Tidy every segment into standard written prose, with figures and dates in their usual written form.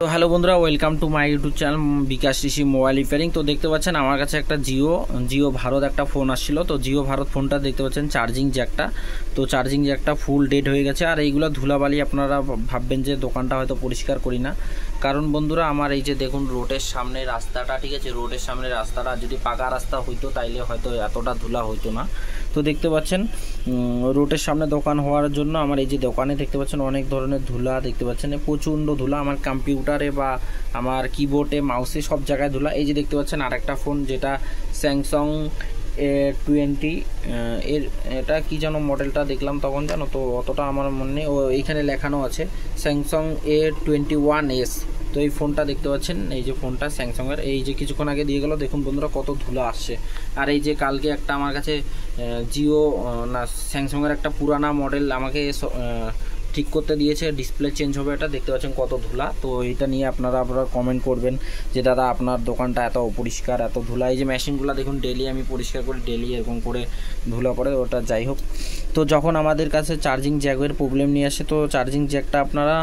তো হ্যালো বন্ধুরা, welcome to my YouTube channel Bikash Rishi mobile repairing. তো দেখতে পাচ্ছেন আমার কাছে একটা জিও ভারত একটা ফোন আসছিল। তো জিও ভারত ফোনটা দেখতে পাচ্ছেন চার্জিং জ্যাকটা ফুল ডেড হয়ে গেছে। আর এইগুলো ধুলাবালি আপনারা ভাববেন যে দোকানটা হয়তো পরিষ্কার করি না, কারণ বন্ধুরা আমার এই যে দেখুন রোডের সামনে রাস্তাটা, ঠিক আছে, রোডের সামনে রাস্তাটা যদি পাকা রাস্তা হইতো তাইলে হয়তো এতটা ধুলা হইতো না। তো দেখতে পাচ্ছেন রোডের সামনে দোকান হওয়ার জন্য আমার এই যে দোকানে দেখতে পাচ্ছেন অনেক ধরনের ধুলা দেখতে পাচ্ছেন, প্রচণ্ড ধুলা। আমার কম্পিউটারে বা আমার কিবোর্ডে মাউসে সব জায়গায় ধুলা। এই যে দেখতে পাচ্ছেন আরেকটা ফোন যেটা স্যামসাং A20 এর, এটা কি যেন মডেলটা দেখলাম তখন, জানো তো অতটা আমার মনে নেই। ও এইখানে লেখানো আছে স্যামসাং A21s। তো এই ফোনটা দেখতে পাচ্ছেন, এই যে ফোনটা স্যামসাংয়ের, এই যে কিছুক্ষণ আগে দিয়ে গেল, দেখুন বন্ধুরা কত ধুলা আসছে। আর এই যে কালকে একটা আমার কাছে স্যামসাংয়ের একটা পুরানা মডেল আমাকে ঠিক করতে দিয়েছে, ডিসপ্লে চেঞ্জ হবে, এটা দেখতে পাচ্ছেন কত ধুলা। তো এটা নিয়ে আপনারা কমেন্ট করবেন যে দাদা আপনার দোকানটা এত অপরিষ্কার, এত ধুলা। এই যে মেশিনগুলো দেখুন ডেলি আমি পরিষ্কার করি, ডেলি এরকম করে ধুলা পড়ে, ওটা যাই হোক। তো যখন আমাদের কাছে চার্জিং জ্যাকের প্রবলেম নিয়ে আসে, তো চার্জিং জ্যাকটা আপনারা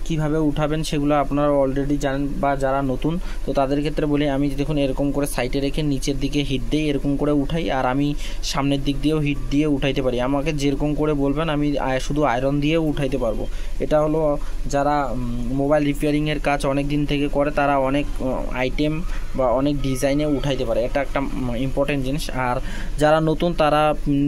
কিভাবে উঠাবেন সেগুলো আপনারা অলরেডি জানেন, বা যারা নতুন তো তাদের ক্ষেত্রে বলি, আমি দেখুন এরকম করে সাইডে রেখে নিচের দিকে হিট দিই, এরকম করে উঠাই। আর আমি সামনের দিক দিয়েও হিট দিয়ে উঠাইতে পারি, আমাকে যেরকম করে বলবেন আমি শুধু আয়রন দিয়েও উঠাইতে পারবো। এটা হলো যারা মোবাইল রিপেয়ারিংয়ের কাজ অনেক দিন থেকে করে তারা অনেক আইটেম বা অনেক ডিজাইনে উঠাইতে পারে, এটা একটা ইম্পর্টেন্ট জিনিস। আর যারা নতুন তারা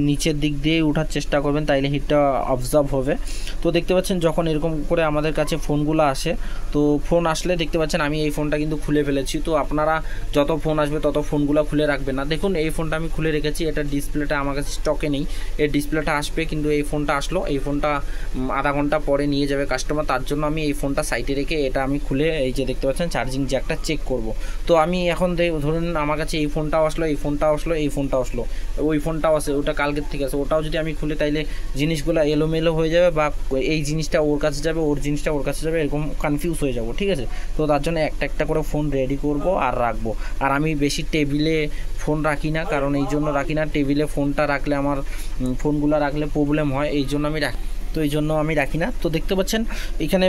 নিচের দিক দিয়েই উঠার চেষ্টা করবেন, তাইলে হিটটা অবজার্ভ হবে। তো দেখতে পাচ্ছেন যখন এরকম করে আমাদের কাছে ফোনগুলো আসে, তো ফোন আসলে দেখতে পাচ্ছেন আমি এই ফোনটা কিন্তু খুলে ফেলেছি। তো আপনারা যত ফোন আসবে তত ফোনগুলো খুলে রাখবেন না। দেখুন এই ফোনটা আমি খুলে রেখেছি, এটা ডিসপ্লেটা আমার কাছে স্টকে নেই, এর ডিসপ্লেটা আসবে, কিন্তু এই ফোনটা আসলো, এই ফোনটা আধা ঘন্টা পরে নিয়ে যাবে কাস্টমার, তার জন্য আমি এই ফোনটা সাইডে রেখে এটা আমি খুলে এই যে দেখতে পাচ্ছেন চার্জিং জ্যাকটা চেক করব। তো আমি এখন ধরুন আমার কাছে এই ফোনটাও আসলো, এই ফোনটাও আসলো, এই ফোনটাও আসলো, ওই ফোনটাও আছে, ওটা কালকের থেকে আছে, ওটাও যদি আমি খুলে তাইলে জিনিসগুলো এলোমেলো হয়ে যাবে, বা এই জিনিসটা ওর কাছে যাবে, ওর জিনিসটা ওর কাছে যাবে, এরকম কনফিউজ হয়ে যাবো, ঠিক আছে। তো তার জন্য একটা একটা করে ফোন রেডি করব আর রাখবো। আর আমি বেশি টেবিলে ফোন রাখি না, কারণ এই জন্য রাখি না, টেবিলে ফোনটা রাখলে আমার ফোনগুলো রাখলে প্রবলেম হয়, এই জন্য আমি রাখি, তো এই জন্য আমি রাখি না। তো দেখতে পাচ্ছেন এখানে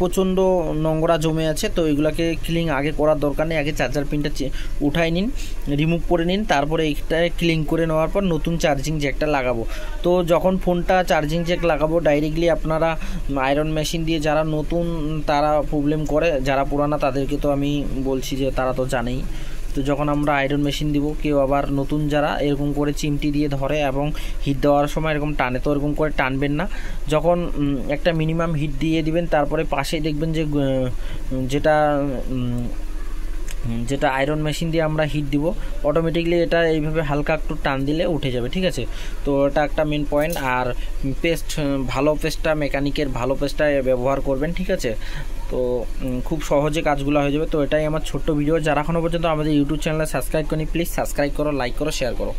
প্রচণ্ড নোংরা জমে আছে, তো এগুলোকে ক্লিন আগে করার দরকার নেই, আগে চার্জার পিনটা উঠাই নিন, রিমুভ করে নিন, তারপরে এইটা ক্লিন করে নেওয়ার পর নতুন চার্জিং জ্যাকটা লাগাবো। তো যখন ফোনটা চার্জিং জ্যাক লাগাবো ডাইরেক্টলি আপনারা আয়রন মেশিন দিয়ে, যারা নতুন তারা প্রবলেম করে, যারা পুরানা তাদেরকে তো আমি বলছি যে তারা তো জানেই। তো যখন আমরা আয়রন মেশিন দিব, কেউ আবার নতুন যারা এরকম করে চিমটি দিয়ে ধরে এবং হিট দেওয়ার সময় এরকম টানে, তো এরকম করে টানবেন না। যখন একটা মিনিমাম হিট দিয়ে দিবেন, তারপরে পাশেই দেখবেন যে যেটা আয়রন মেশিন দিয়ে আমরা হিট দিব, অটোমেটিকলি এটা এইভাবে হালকা একটু টান দিলে উঠে যাবে, ঠিক আছে। তো এটা একটা মেন পয়েন্ট। আর ভালো পেস্টটা, মেকানিকের ভালো পেস্টটা ব্যবহার করবেন, ঠিক আছে। তো খুব সহজে কাজগুলো হয়ে যাবে। তো এটাই আমার ছোট্ট ভিডিও। যারা এখনও পর্যন্ত আমাদের ইউটিউব চ্যানেলে সাবস্ক্রাইব করেনি, প্লিজ সাবস্ক্রাইব করো, লাইক করো, শেয়ার করো।